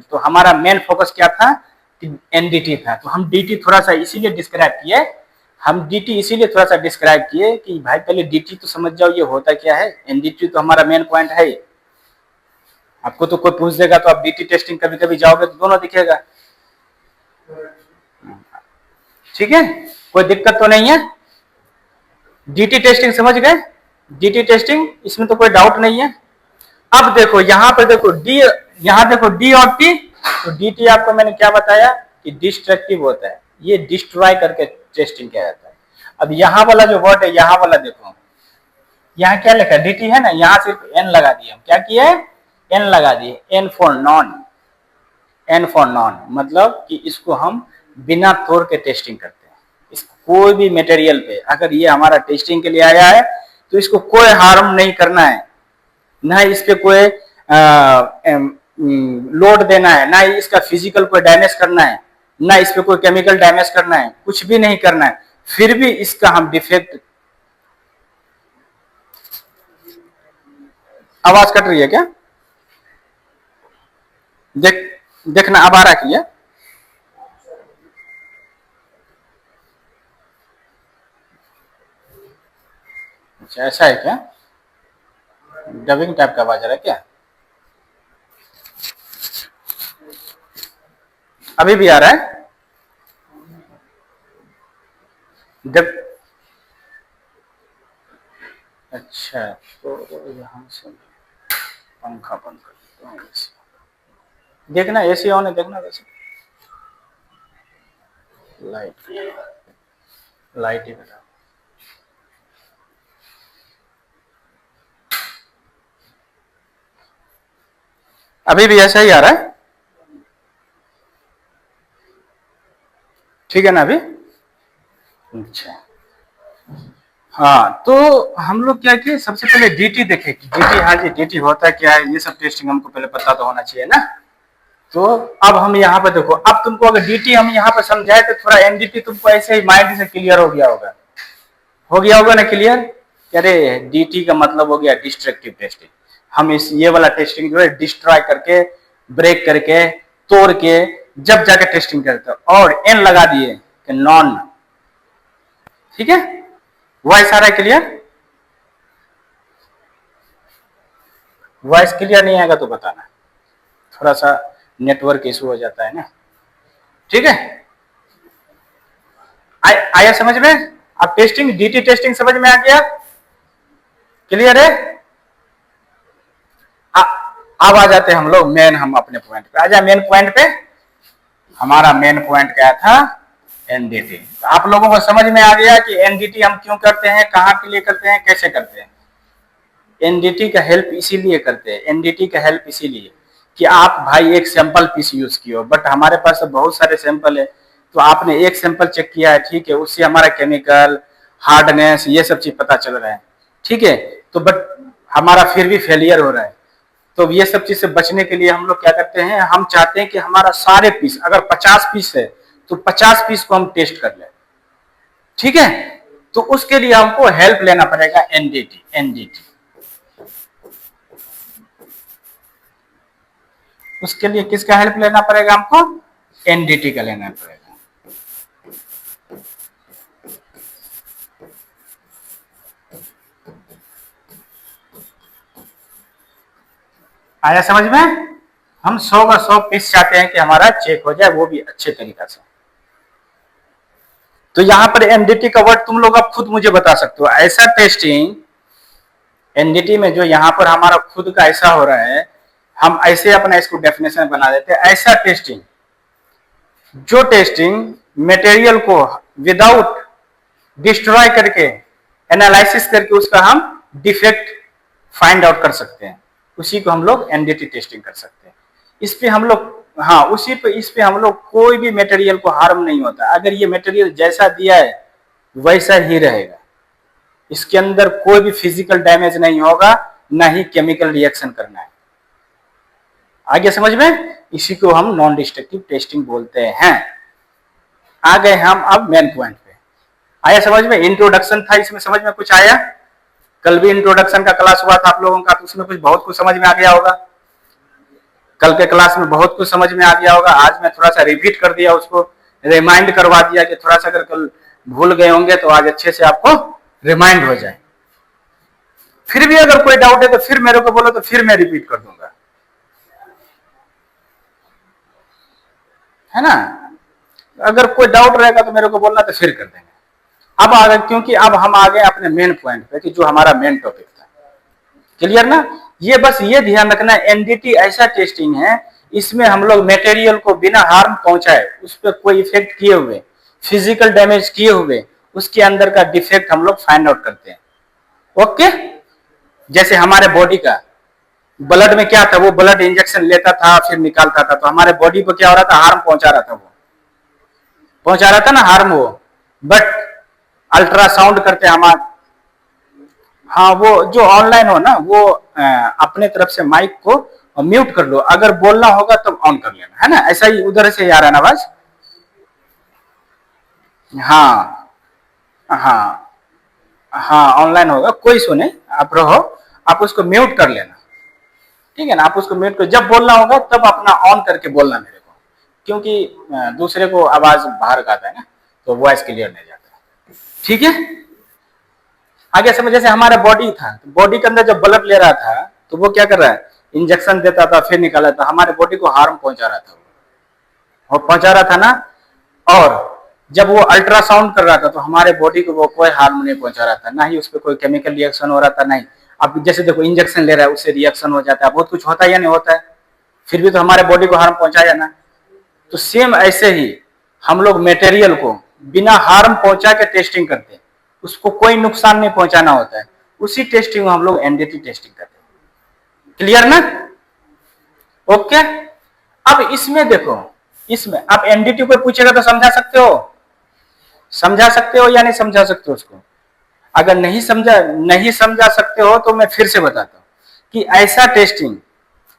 तो हमारा main focus क्या था कि एनडीटी था। तो हम डीटी थोड़ा सा इसीलिए डिस्क्राइब किए, कि भाई पहले डीटी तो समझ जाओ ये होता क्या है। एनडीटी तो हमारा मेन पॉइंट है। आपको तो कोई पूछ देगा तो आप डीटी टेस्टिंग कभी कभी जाओगे तो दोनों दिखेगा, ठीक है, कोई दिक्कत तो नहीं है। डीटी टेस्टिंग समझ गए, डीटी टेस्टिंग इसमें तो कोई डाउट नहीं है। अब देखो यहाँ पर देखो डी, यहाँ देखो डी और टी। तो डीटी आपको मैंने क्या बताया कि डिस्ट्रक्टिव होता है, ये डिस्ट्रॉय करके टेस्टिंग किया जाता है। अब यहाँ वाला जो वर्ड है, यहाँ वाला देखो, यहाँ क्या लिखा है डीटी है ना, यहाँ सिर्फ एन लगा दिए हम, क्या किया है एन लगा दिए, N for non, N for non मतलब कि इसको हम बिना तोड़ के टेस्टिंग करते हैं। इसको कोई भी मटेरियल पे अगर ये हमारा टेस्टिंग के लिए आया है तो इसको कोई हार्म नहीं करना है, ना इस पे कोई लोड देना है, ना इसका फिजिकल कोई डैमेज करना है, ना इस पे कोई केमिकल डैमेज करना है, कुछ भी नहीं करना है। फिर भी इसका हम डिफेक्ट, आवाज कट रही है क्या? देखना अब आ रहा है। अच्छा ऐसा है क्या? डबिंग टाइप का आवाज आ रहा है क्या? अभी भी आ रहा है? जब अच्छा तो यहाँ से पंखा बंद कर देता हूँ। देखना एसी ऑन है, देखना वैसे लाइट लाइट ही बता। अभी भी ऐसा ही आ रहा है, ठीक है ना अभी? अच्छा हाँ, तो हम लोग क्या किए, सबसे पहले डीटी देखे कि डीटी, हाँ जी डीटी होता क्या है, ये सब टेस्टिंग हमको पहले पता तो होना चाहिए ना। तो अब हम यहाँ पे देखो, अब तुमको अगर डीटी हम यहाँ पे समझाए तो थोड़ा एनडीटी तुमको ऐसे ही माइंड से क्लियर हो गया होगा ना क्लियर। अरे डीटी का मतलब हो गया डिस्ट्रक्टिव टेस्टिंग। हम इस ये वाला टेस्टिंग जो है डिस्ट्रॉय करके, ब्रेक करके, तोड़ के जब जाके टेस्टिंग करते हो। और एन लगा दिए कि नॉन, ठीक है, वॉइस आ रहा है क्लियर? वॉइस क्लियर नहीं आएगा तो बताना, थोड़ा सा नेटवर्क इशू हो जाता है ना, ठीक है। आया समझ में? अब टेस्टिंग डीटी टेस्टिंग समझ में आ गया, क्लियर है? अब आ जाते हैं हम लोग मेन, हम अपने पॉइंट पे आ जाए। मेन पॉइंट पे हमारा मेन पॉइंट क्या था, एनडीटी। तो आप लोगों को समझ में आ गया कि एनडीटी हम क्यों करते हैं, कहाँ के लिए करते हैं, कैसे करते हैं। एनडीटी का हेल्प इसीलिए करते हैं, एनडीटी का हेल्प इसीलिए कि आप भाई एक सैंपल पीस यूज किए हो, बट हमारे पास तो बहुत सारे सैंपल है। तो आपने एक सैंपल चेक किया है, ठीक है, उससे हमारा केमिकल हार्डनेस ये सब चीज पता चल रहा है, ठीक है, तो बट हमारा फिर भी फेलियर हो रहा है। तो ये सब चीज से बचने के लिए हम लोग क्या करते हैं, हम चाहते हैं कि हमारा सारे पीस, अगर 50 पीस है तो 50 पीस को हम टेस्ट कर लें, ठीक है। तो उसके लिए हमको हेल्प लेना पड़ेगा एनडीटी। एनडीटी उसके लिए किसका हेल्प लेना पड़ेगा हमको, एनडीटी का लेना पड़ेगा। आया समझ में? हम 100 का 100 पीस चाहते हैं कि हमारा चेक हो जाए, वो भी अच्छे तरीका से। तो यहां पर एनडीटी का वर्ड तुम लोग अब खुद मुझे बता सकते हो। ऐसा टेस्टिंग एनडीटी में जो यहां पर हमारा खुद का ऐसा हो रहा है, हम ऐसे अपना इसको डेफिनेशन बना देते हैं। ऐसा टेस्टिंग, जो टेस्टिंग मटेरियल को विदाउट डिस्ट्रॉय करके, एनालिसिस करके उसका हम डिफेक्ट फाइंड आउट कर सकते हैं, उसी को हम लोग एनडीटी टेस्टिंग कर सकते हैं। इस पे हम लोग, हाँ उसी पे, इस पे हम लोग कोई भी मटेरियल को हार्म नहीं होता। अगर ये मटेरियल जैसा दिया है वैसा ही रहेगा, इसके अंदर कोई भी फिजिकल डैमेज नहीं होगा, ना ही केमिकल रिएक्शन करना है। आगे समझ में? इसी को हम नॉन डिस्ट्रक्टिव टेस्टिंग बोलते हैं। आ गए हम अब मेन पॉइंट पे। आया समझ में? इंट्रोडक्शन था, इसमें समझ में कुछ आया? कल भी इंट्रोडक्शन का क्लास हुआ था आप लोगों का, तो उसमें कुछ बहुत कुछ समझ में आ गया होगा। कल के क्लास में बहुत कुछ समझ में आ गया होगा, आज मैं थोड़ा सा रिपीट कर दिया, उसको रिमाइंड करवा दिया कि थोड़ा सा अगर कल भूल गए होंगे तो आज अच्छे से आपको रिमाइंड हो जाए। फिर भी अगर कोई डाउट है तो फिर मेरे को बोलो, तो फिर मैं रिपीट कर दूंगा, है ना। अगर कोई डाउट रहेगा तो मेरे को बोलना, तो फिर कर देंगे। अब आ गए, क्योंकि अब हम आ गए अपने मेन पॉइंट पे कि जो हमारा मेन टॉपिक था। क्लियर ना। ये बस ये ध्यान रखना, एनडीटी ऐसा टेस्टिंग है, इसमें हम लोग मटेरियल को बिना हार्म पहुंचाए, उस पर कोई इफेक्ट किए हुए, फिजिकल डैमेज किए हुए, उसके अंदर का डिफेक्ट हम लोग फाइंड आउट करते हैं। ओके। जैसे हमारे बॉडी का ब्लड में क्या था, वो ब्लड इंजेक्शन लेता था फिर निकालता था, तो हमारे बॉडी को क्या हो रहा था, हार्म पहुंचा रहा था, वो पहुंचा रहा था ना हार्म वो। बट अल्ट्रासाउंड करते हमारे, हाँ वो जो ऑनलाइन हो ना, वो अपने तरफ से माइक को म्यूट कर लो, अगर बोलना होगा तब तो ऑन कर लेना, है ना। ऐसा ही उधर से आ रहा है ना आवाज। हाँ हाँ हाँ, ऑनलाइन होगा, कोई सुने, आप रहो, आप उसको म्यूट कर लेना, ठीक है ना। आप उसको म्यूट कर, जब बोलना होगा तब अपना ऑन करके बोलना मेरे को, क्योंकि दूसरे को आवाज बाहर का आता है ना, तो वॉइस क्लियर नहीं जाता है। ठीक है। आगे समझ, जैसे हमारा बॉडी था, तो बॉडी के अंदर जब ब्लड ले रहा था तो वो क्या कर रहा है, इंजेक्शन देता था फिर निकाला था, हमारे बॉडी को हार्म पहुंचा रहा था, वो पहुंचा रहा था ना। और जब वो अल्ट्रासाउंड कर रहा था तो हमारे बॉडी को वो कोई हार्म नहीं पहुंचा रहा था, ना ही उस पर कोई केमिकल रिएक्शन हो रहा था, नहीं। अब जैसे देखो, इंजेक्शन ले रहा है, उससे रिएक्शन हो जाता है, बहुत कुछ होता है या नहीं होता है, फिर भी तो हमारे बॉडी को हार्म पहुंचाया ना। तो सेम ऐसे ही हम लोग मटेरियल को बिना हार्म पहुंचा के टेस्टिंग करते हैं, उसको कोई नुकसान नहीं पहुंचाना होता है, उसी टेस्टिंग को हम लोग एनडीटी टेस्टिंग करते हैं। क्लियर ना। ओके। अब इसमें देखो, इसमें अब एनडीटी को पूछेगा तो समझा सकते हो, समझा सकते हो या नहीं समझा सकते हो उसको। अगर नहीं समझा सकते हो तो मैं फिर से बताता हूं कि ऐसा टेस्टिंग,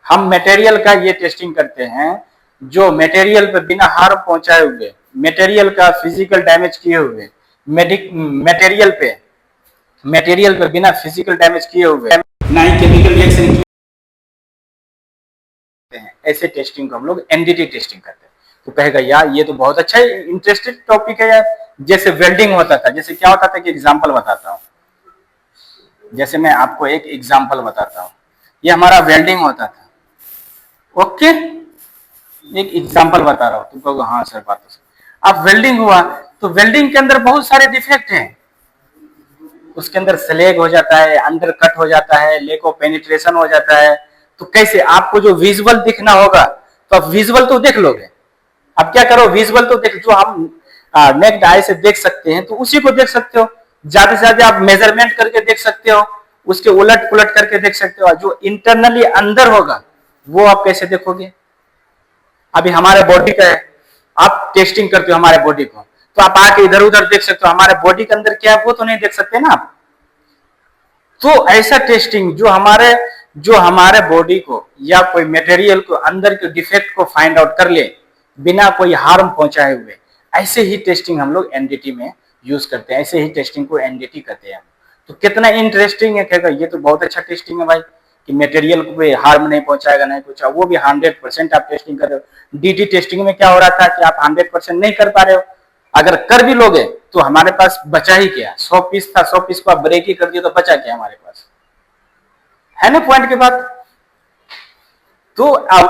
हम मटेरियल का ये टेस्टिंग करते हैं जो मटेरियल पे बिना हार्म पहुंचाए हुए, मटेरियल का फिजिकल डैमेज किए हुए, मटेरियल पे बिना फिजिकल डैमेज किए हुए, ना ही केमिकल रिएक्शन किए हैं, ऐसे टेस्टिंग को हम लोग एनडीटी टेस्टिंग करते हैं। तो कहेगा यार ये तो बहुत अच्छा इंटरेस्टिंग टॉपिक है यार। जैसे वेल्डिंग होता था, जैसे क्या होता था कि एग्जांपल बताता हूँ, जैसे मैं आपको एक एग्जांपल बताता हूँ, ये हमारा वेल्डिंग होता था। ओके, एक एग्जांपल बता रहा हूँ, तुम कहोगे हाँ सर बात तो सर। अब वेल्डिंग हुआ तो वेल्डिंग के अंदर बहुत सारे डिफेक्ट हैं, उसके अंदर स्लैग हो जाता है, अंडर कट हो जाता है, लेक ऑफ पेनिट्रेशन हो जाता है। तो कैसे आपको जो विजुअल दिखना होगा, तो आप विजुअल तो देख लोगे। अब क्या करो, विजुअल तो देख, जो हम नेक्ड आई से देख सकते हैं तो उसी को देख सकते हो, ज्यादा से ज्यादा आप मेजरमेंट करके देख सकते हो, उसके उलट पुलट करके देख सकते हो। जो इंटरनली अंदर होगा वो आप कैसे देखोगे। अभी हमारे बॉडी का है, आप टेस्टिंग करते हो हमारे बॉडी को, तो आप आके इधर उधर देख सकते हो, हमारे बॉडी के अंदर क्या है वो तो नहीं देख सकते ना आप। तो ऐसा टेस्टिंग जो हमारे बॉडी को या कोई मटेरियल को अंदर के डिफेक्ट को फाइंड आउट कर ले बिना कोई हार्म पहुंचाए हुए, ऐसे ही टेस्टिंग हम लोग एनडीटी में यूज करते हैं, ऐसे ही टेस्टिंग को एनडीटी कहते हैं। तो कितना इंटरेस्टिंग है, कहेगा ये तो बहुत अच्छा टेस्टिंग है भाई, कि मटेरियल को भी हार्म नहीं पहुंचाएगा, नहीं कुछ, वो भी 100% आप टेस्टिंग कर रहे हो। डीटी टेस्टिंग में क्या हो रहा था कि आप 100% नहीं कर पा रहे हो, अगर कर भी लोगे तो हमारे पास बचा ही क्या, 100 पीस था, 100 पीस को आप ब्रेक ही कर दिए तो बचा क्या हमारे पास, है ना पॉइंट की बात। तो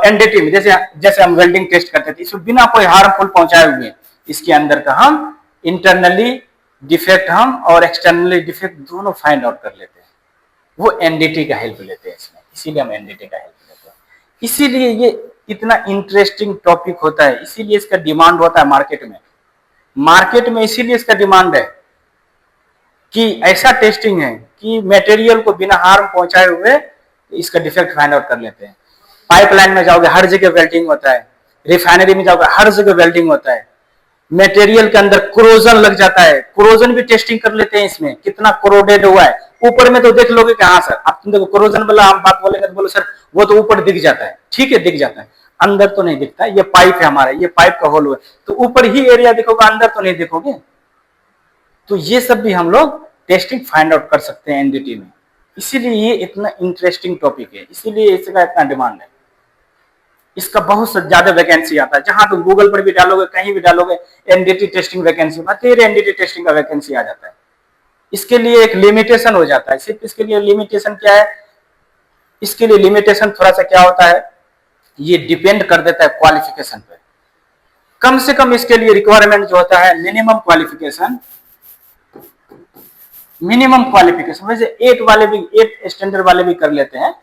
एनडीटी में जैसे हम वेल्डिंग टेस्ट करते थे, इसमें बिना कोई हार्मफुल पहुंचाए हुए इसके अंदर का हम इंटरनली डिफेक्ट हम और एक्सटर्नली डिफेक्ट दोनों फाइंड आउट कर लेते हैं, वो एनडीटी का हेल्प लेते हैं इसमें, इसीलिए हम एनडीटी का हेल्प लेते हैं। इसीलिए ये इतना इंटरेस्टिंग टॉपिक होता है, इसीलिए इसका डिमांड होता है मार्केट में इसीलिए इसका डिमांड है कि ऐसा टेस्टिंग है कि मटेरियल को बिना हार्म पहुंचाए हुए इसका डिफेक्ट फाइंड आउट कर लेते हैं। पाइपलाइन में जाओगे हर जगह वेल्डिंग होता है, रिफाइनरी में जाओगे हर जगह वेल्डिंग होता है, मटेरियल के अंदर क्रोजन लग जाता है, क्रोजन भी टेस्टिंग कर लेते हैं इसमें, कितना क्रोडेड हुआ है। ऊपर में तो देख लोगे कि हाँ सर, अब तुम देखो क्रोजन वाला हम बात बोलेंगे तो बोलो सर वो तो ऊपर दिख जाता है, ठीक है दिख जाता है, अंदर तो नहीं दिखता। ये पाइप है हमारा, ये पाइप का होल है, तो ऊपर ही एरिया दिखोगे, अंदर तो नहीं दिखोगे। तो ये सब भी हम लोग टेस्टिंग फाइंड आउट कर सकते हैं एनडीटी में, इसीलिए ये इतना इंटरेस्टिंग टॉपिक है, इसीलिए इसका इतना डिमांड है। इसका बहुत ज्यादा वैकेंसी आता है। जहां तुम गूगल पर भी डालोगे, कहीं भी डालोगे एनडीटी टेस्टिंग वैकेंसी, तेरे एनडीटी टेस्टिंग का वैकेंसी आ जाता है। इसके लिए एक लिमिटेशन हो जाता है। सिर्फ इसके लिए लिमिटेशन क्या है, इसके लिए लिमिटेशन थोड़ा सा क्या होता है, ये डिपेंड कर देता है क्वालिफिकेशन पे। कम से कम इसके लिए रिक्वायरमेंट जो होता है मिनिमम क्वालिफिकेशन, वैसे 8 वाले भी, 8 स्टैंडर्ड वाले भी कर लेते हैं,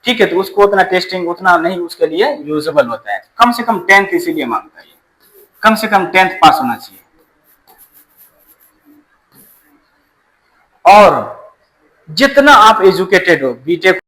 ठीक है, तो उसको उतना टेस्टिंग उतना नहीं उसके लिए यूजेबल होता है। कम से कम 10th इसीलिए मांगता है, कम से कम 10th पास होना चाहिए। और जितना आप एजुकेटेड हो, बीटेक